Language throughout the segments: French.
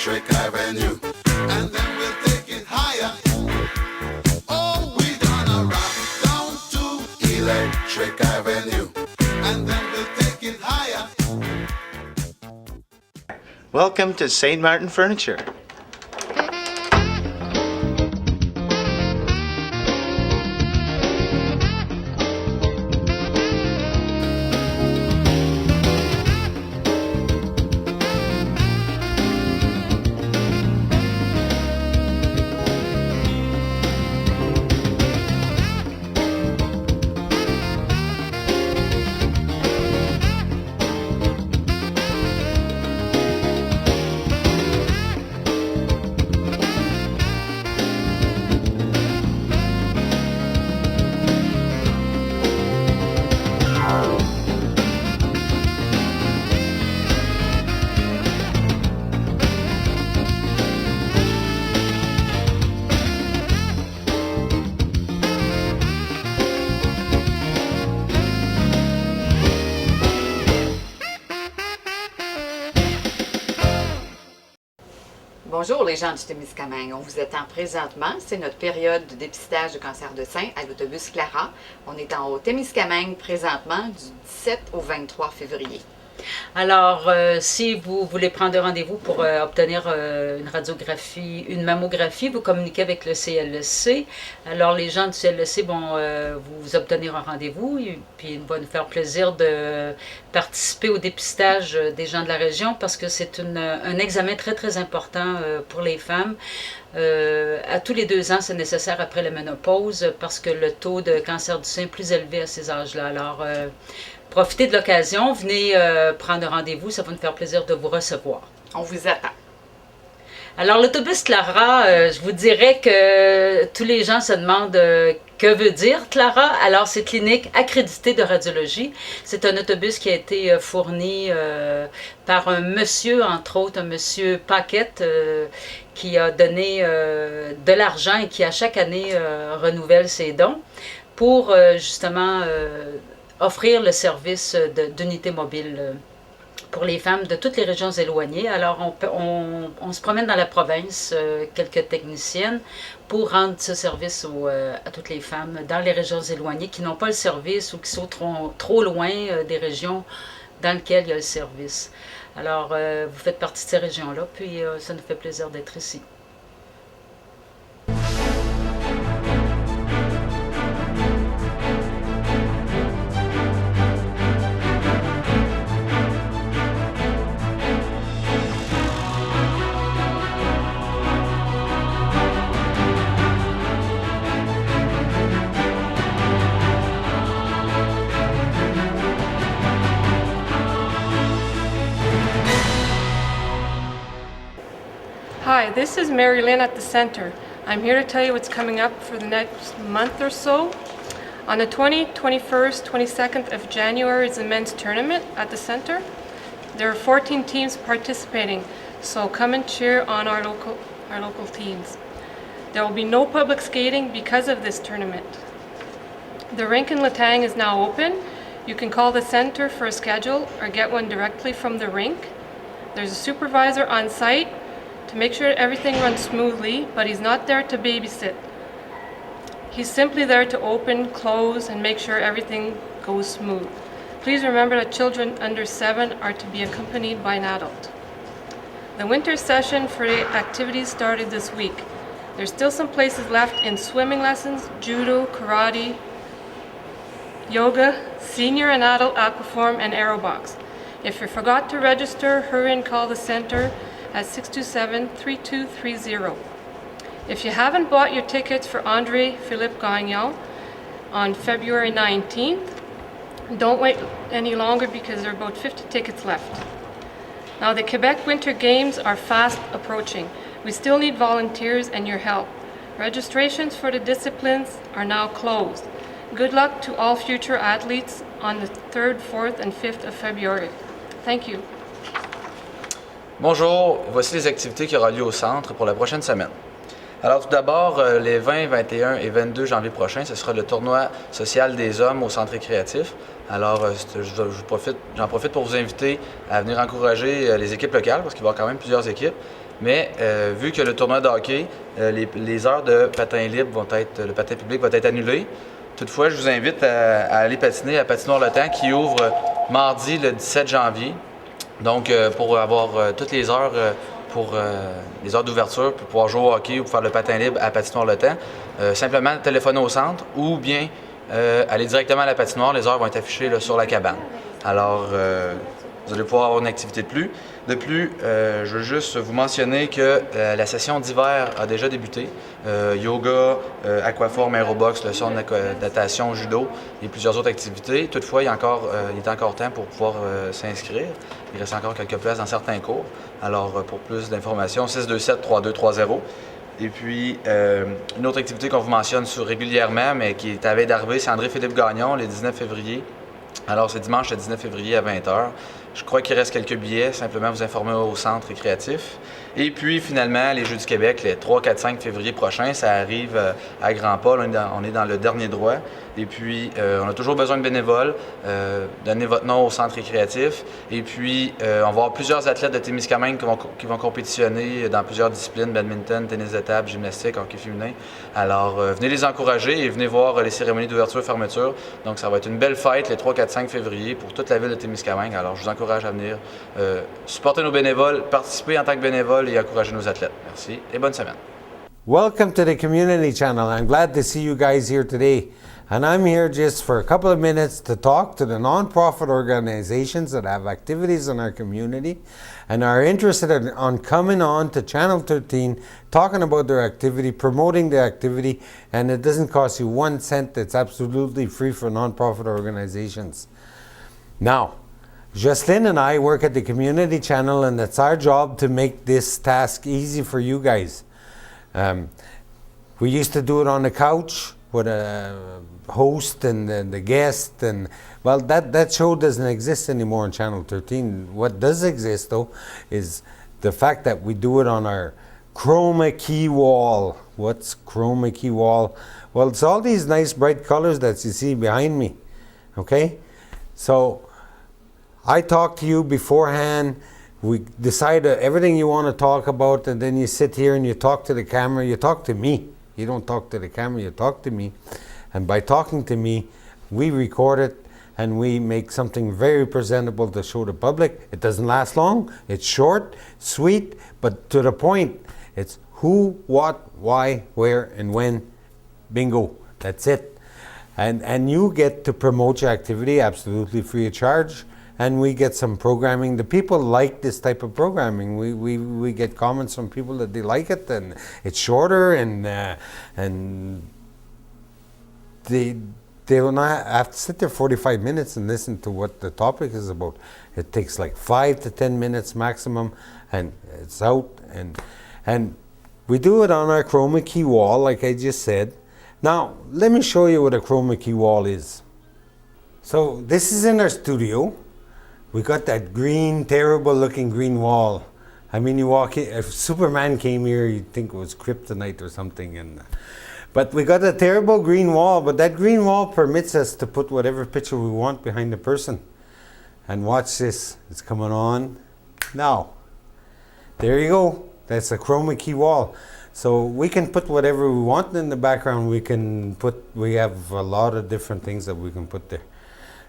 Electric Avenue. And then we'll take it higher. Oh, we're gonna rock down to Electric Avenue. And then we'll take it higher. Welcome to St. Martin Furniture. Bonjour les gens du Témiscamingue, on vous attend présentement, c'est notre période de dépistage de cancer de sein à l'autobus Clara. On est en Haut-Témiscamingue présentement du 17 au 23 février. Alors, si vous voulez prendre rendez-vous pour obtenir une radiographie, une mammographie, vous communiquez avec le CLSC. Alors, les gens du CLSC vont vous obtenir un rendez-vous et puis il va nous faire plaisir de participer au dépistage des gens de la région parce que c'est un examen très, très important pour les femmes. À tous les 2 ans, c'est nécessaire après la ménopause parce que le taux de cancer du sein est plus élevé à ces âges-là. Alors, profitez de l'occasion, venez prendre rendez-vous, ça va nous faire plaisir de vous recevoir. On vous attend. Alors, l'autobus Clara, je vous dirais que tous les gens se demandent que veut dire Clara. Alors, c'est clinique accréditée de radiologie. C'est un autobus qui a été fourni par un monsieur, entre autres, un monsieur Paquette, qui a donné de l'argent et qui, à chaque année, renouvelle ses dons pour justement offrir le service d'unité mobile pour les femmes de toutes les régions éloignées. Alors, on se promène dans la province, quelques techniciennes, pour rendre ce service à toutes les femmes dans les régions éloignées qui n'ont pas le service ou qui sont trop loin des régions dans lesquelles il y a le service. Alors, vous faites partie de ces régions-là, puis ça nous fait plaisir d'être ici. Hi, this is Mary Lynn at the Center. I'm here to tell you what's coming up for the next month or so. On the 20th, 21st, 22nd of January is the men's tournament at the Center. There are 14 teams participating, so come and cheer on our local teams. There will be no public skating because of this tournament. The rink in Latang is now open. You can call the Center for a schedule or get one directly from the rink. There's a supervisor on site to make sure everything runs smoothly, but he's not there to babysit. He's simply there to open, close, and make sure everything goes smooth. Please remember that children under 7 are to be accompanied by an adult. The winter session for the activities started this week. There's still some places left in swimming lessons, judo, karate, yoga, senior and adult aquaform, and aerobox. If you forgot to register, hurry and call the Center at 627-3230. If you haven't bought your tickets for André Philippe Gagnon on February 19th, don't wait any longer because there are about 50 tickets left. Now the Quebec Winter Games are fast approaching. We still need volunteers and your help. Registrations for the disciplines are now closed. Good luck to all future athletes on the 3rd, 4th and 5th of February. Thank you. Bonjour, voici les activités qui auront lieu au centre pour la prochaine semaine. Alors tout d'abord, les 20, 21 et 22 janvier prochains, ce sera le tournoi social des hommes au centre récréatif. Alors, j'en profite pour vous inviter à venir encourager les équipes locales, parce qu'il va y avoir quand même plusieurs équipes. Mais vu que le tournoi de hockey, les heures de patin libre le patin public va être annulé. Toutefois, je vous invite à aller patiner à Patinoire Le Temps qui ouvre mardi le 17 janvier. Donc, pour avoir toutes les heures les heures d'ouverture pour pouvoir jouer au hockey ou pour faire le patin libre à Patinoire Le Temps, simplement téléphoner au centre ou bien aller directement à la patinoire. Les heures vont être affichées là, sur la cabane. Alors, vous allez pouvoir avoir une activité de plus. De plus, je veux juste vous mentionner que la session d'hiver a déjà débuté. Yoga, aquaforme, aérobox, leçon de natation, judo et plusieurs autres activités. Toutefois, il est encore temps pour pouvoir s'inscrire. Il reste encore quelques places dans certains cours. Alors, pour plus d'informations, 627-3230. Et puis, une autre activité qu'on vous mentionne régulièrement, mais qui est à veille d'arriver, c'est André-Philippe Gagnon, le 19 février. Alors, c'est dimanche le 19 février à 20h. Je crois qu'il reste quelques billets, simplement vous informer au centre récréatif. Et puis, finalement, les Jeux du Québec, les 3, 4, 5 février prochain, ça arrive à grands pas. On est dans le dernier droit. Et puis, on a toujours besoin de bénévoles. Donnez votre nom au centre récréatif. Et puis, on va avoir plusieurs athlètes de Témiscamingue qui vont compétitionner dans plusieurs disciplines, badminton, tennis de table, gymnastique, hockey féminin. Alors, venez les encourager et venez voir les cérémonies d'ouverture et fermeture. Donc, ça va être une belle fête les 3, 4, 5 février pour toute la ville de Témiscamingue. Alors, je vous encourage à venir supporter nos bénévoles, participer en tant que bénévole et encourager nos athlètes. Merci et bonne semaine. Welcome to the Community Channel. I'm glad to see you guys here today. And I'm here just for a couple of minutes to talk to the non-profit organizations that have activities in our community and are interested on coming on to Channel 13, talking about their activity, promoting the activity, and it doesn't cost you 1 cent. It's absolutely free for non-profit organizations. Now, Jocelyn and I work at the Community Channel, and it's our job to make this task easy for you guys. We used to do it on the couch with a host and the guest, and well, that show doesn't exist anymore on Channel 13. What does exist though is the fact that we do it on our chroma key wall. What's chroma key wall? Well, it's all these nice bright colors that you see behind me. Okay, so I talk to you beforehand. We decide everything you want to talk about, and then you sit here and you talk to the camera. You talk to me. You don't talk to the camera, you talk to me. And by talking to me, we record it and we make something very presentable to show the public. It doesn't last long. It's short, sweet, but to the point. It's who, what, why, where, and when. Bingo. That's it. And you get to promote your activity absolutely free of charge. And we get some programming. The people like this type of programming. We get comments from people that they like it, and it's shorter, and they will not have to sit there 45 minutes and listen to what the topic is about. It takes like 5 to 10 minutes maximum, and it's out. And we do it on our chroma key wall, like I just said. Now, let me show you what a chroma key wall is. So this is in our studio. We got that green, terrible looking green wall. I mean, you walk in, if Superman came here, you'd think it was kryptonite or something. But we got a terrible green wall, but that green wall permits us to put whatever picture we want behind the person. And watch this, it's coming on now. There you go, that's a chroma key wall. So we can put whatever we want in the background. We have a lot of different things that we can put there.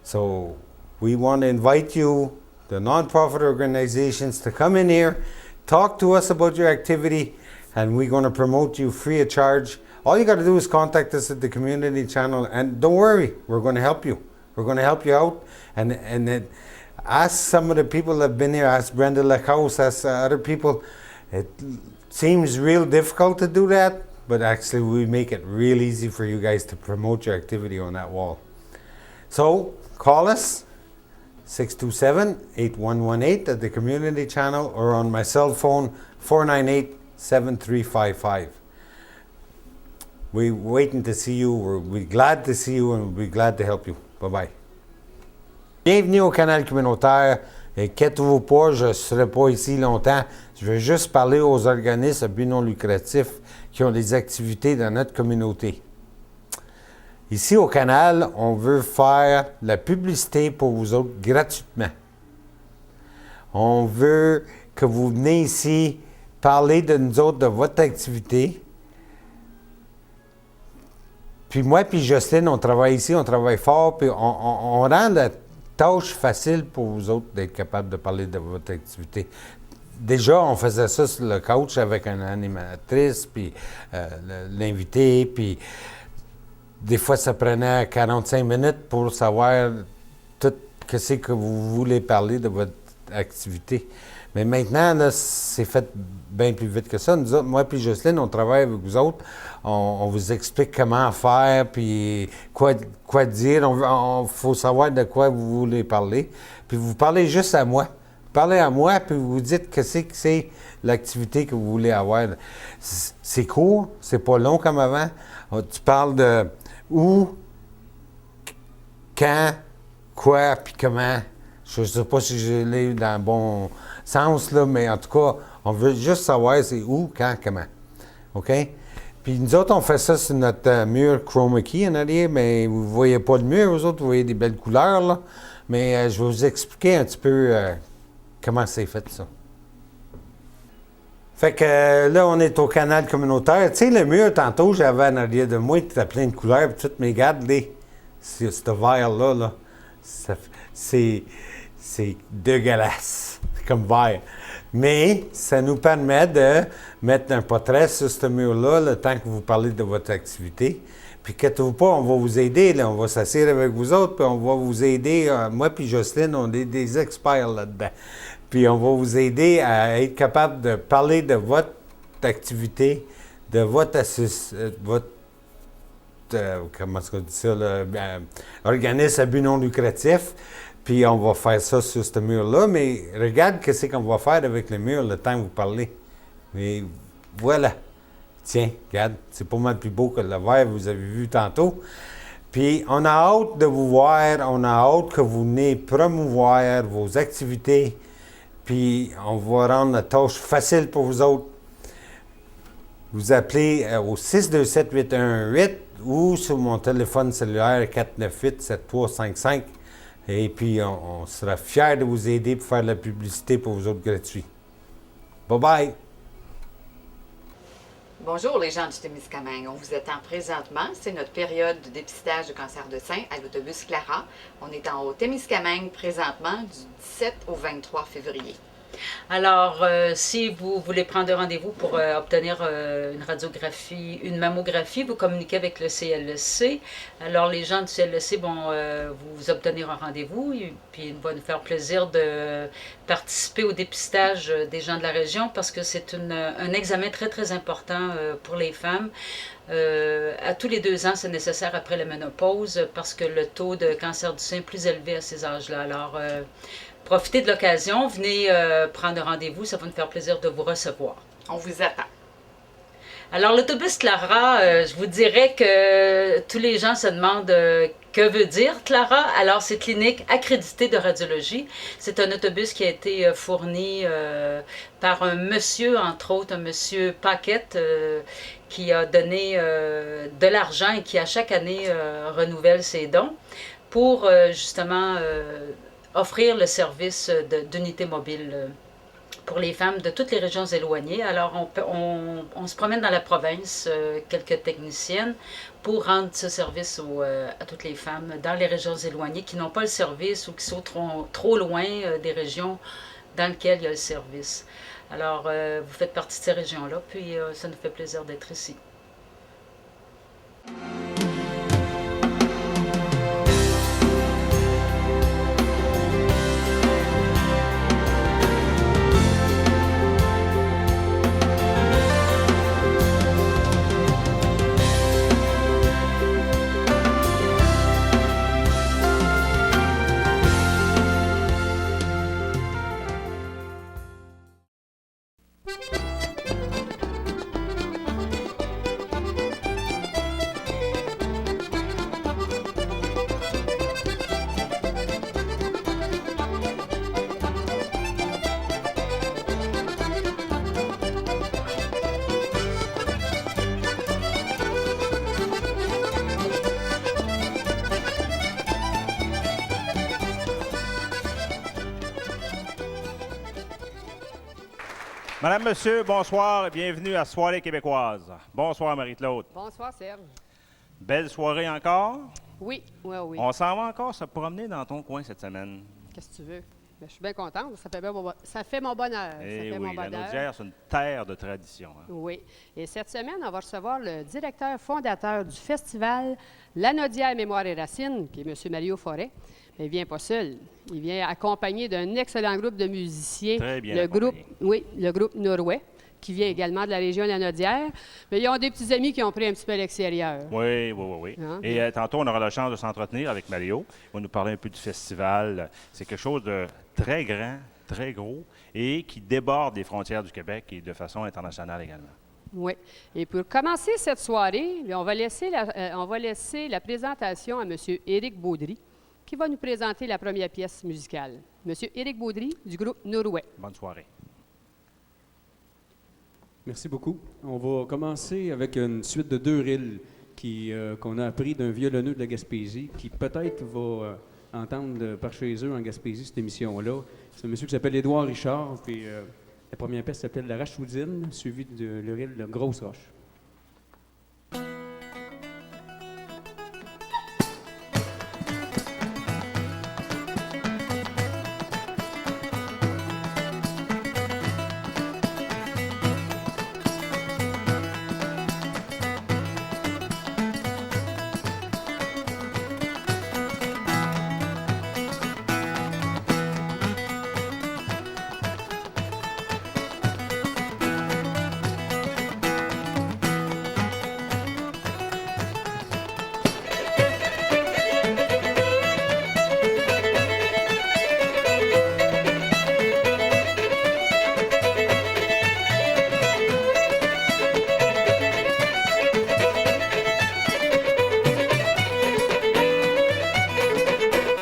So we want to invite you, the non-profit organizations, to come in here, talk to us about your activity, and we're going to promote you free of charge. All you got to do is contact us at the Community Channel, and don't worry, we're going to help you. We're going to help you out, and then ask some of the people that have been here, ask Brenda Lacaus, ask other people. It seems real difficult to do that, but actually we make it real easy for you guys to promote your activity on that wall. So call us. 627-8118 at the Community Channel, or on my cell phone 498-7355. We're waiting to see you. We're glad to see you, and we're glad to help you. Bye-bye. Bienvenue au canal communautaire. Inquiétez-vous pas, je ne serai pas ici longtemps. Je vais juste parler aux organismes à but non lucratif qui ont des activités dans notre communauté. Ici au canal, on veut faire la publicité pour vous autres gratuitement. On veut que vous venez ici parler de nous autres, de votre activité. Puis moi puis Jocelyne, on travaille ici, on travaille fort, puis on rend la tâche facile pour vous autres d'être capable de parler de votre activité. Déjà, on faisait ça sur le coach avec une animatrice, puis l'invité, puis des fois, ça prenait 45 minutes pour savoir tout ce que vous voulez parler de votre activité. Mais maintenant, là, c'est fait bien plus vite que ça. Nous autres, moi et Jocelyne, on travaille avec vous autres. On vous explique comment faire, puis quoi dire. Il faut savoir de quoi vous voulez parler. Puis vous parlez juste à moi. Parlez à moi, puis vous dites que c'est l'activité que vous voulez avoir. C'est court, c'est pas long comme avant. Tu parles de où, quand, quoi, puis comment. Je ne sais pas si je l'ai dans le bon sens, là, mais en tout cas, on veut juste savoir c'est où, quand, comment. OK? Puis nous autres, on fait ça sur notre mur chroma key en arrière, mais vous ne voyez pas le mur, vous autres, vous voyez des belles couleurs, là. Mais je vais vous expliquer un petit peu comment c'est fait, ça. Fait que là, on est au canal communautaire. Tu sais, le mur, tantôt, j'avais en arrière de moi, tu as plein de couleurs, puis toutes mes gardes, ce vert-là, là, c'est dégueulasse comme vert. Mais ça nous permet de mettre un portrait sur ce mur-là, le temps que vous parlez de votre activité. Puis, inquiétez-vous pas, on va vous aider, là, on va s'asseoir avec vous autres, puis on va vous aider. Moi puis Jocelyne, on est des experts là-dedans. Puis on va vous aider à être capable de parler de votre activité, de votre comment est-ce qu'on dit ça, là, organisme à but non lucratif. Puis on va faire ça sur ce mur-là. Mais regarde qu'est-ce qu'on va faire avec le mur le temps que vous parlez. Mais voilà. Tiens, regarde, c'est pas mal plus beau que le vert que vous avez vu tantôt. Puis on a hâte de vous voir, on a hâte que vous venez promouvoir vos activités. Puis, on va rendre la tâche facile pour vous autres. Vous appelez au 627-8118 ou sur mon téléphone cellulaire 498-7355. Et puis, on sera fiers de vous aider pour faire de la publicité pour vous autres gratuits. Bye-bye! Bonjour les gens du Témiscamingue. On vous attend présentement. C'est notre période de dépistage de cancer de sein à l'autobus Clara. On est en Haut-Témiscamingue présentement du 17 au 23 février. Alors, si vous voulez prendre rendez-vous pour obtenir une radiographie, une mammographie, vous communiquez avec le CLSC. Alors, les gens du CLSC vont vous obtenir un rendez-vous et puis il va nous faire plaisir de participer au dépistage des gens de la région parce que c'est un examen très, très important pour les femmes. À tous les 2 ans, c'est nécessaire après la ménopause parce que le taux de cancer du sein est plus élevé à ces âges-là. Alors, profitez de l'occasion, venez prendre rendez-vous, ça va nous faire plaisir de vous recevoir. On vous attend. Alors, l'autobus Clara, je vous dirais que tous les gens se demandent que veut dire Clara. Alors, c'est clinique accréditée de radiologie. C'est un autobus qui a été fourni par un monsieur, entre autres, un monsieur Paquette, qui a donné de l'argent et qui, à chaque année, renouvelle ses dons pour, justement, offrir le service d'unité mobile pour les femmes de toutes les régions éloignées. Alors, on se promène dans la province, quelques techniciennes, pour rendre ce service à toutes les femmes dans les régions éloignées qui n'ont pas le service ou qui sont trop loin des régions dans lesquelles il y a le service. Alors, vous faites partie de ces régions-là, puis ça nous fait plaisir d'être ici. Madame, monsieur, bonsoir et bienvenue à Soirée québécoise. Bonsoir, Marie-Claude. Bonsoir, Serge. Belle soirée encore. Oui, oui, oui. On s'en va encore se promener dans ton coin cette semaine. Qu'est-ce que tu veux? Ben, je suis bien contente. Ça fait mon bonheur. Eh ça fait oui, mon la bonheur. Naudière, c'est une terre de tradition. Hein. Oui. Et cette semaine, on va recevoir le directeur fondateur du festival La Naudière Mémoire et Racines, qui est M. Mario Forêt. Mais il ne vient pas seul. Il vient accompagné d'un excellent groupe de musiciens. Très bien le groupe, accompagné. oui, le groupe Norouais, qui vient également de la région de la Naudière. Mais ils ont des petits amis qui ont pris un petit peu à l'extérieur. Oui, oui, oui, oui. Hein? Et tantôt, on aura la chance de s'entretenir avec Mario. Il va nous parler un peu du festival. C'est quelque chose de très grand, très gros et qui déborde les frontières du Québec et de façon internationale également. Oui. Et pour commencer cette soirée, on va laisser la présentation à M. Éric Baudry, qui va nous présenter la première pièce musicale. M. Éric Baudry, du groupe Norouais. Bonne soirée. Merci beaucoup. On va commencer avec une suite de 2 rilles qu'on a appris d'un violonneux de la Gaspésie qui peut-être va entendre par chez eux en Gaspésie cette émission-là. C'est un monsieur qui s'appelle Édouard Richard, puis la première pièce s'appelle La Rachoudine, suivie de le rille de Grosse Roche.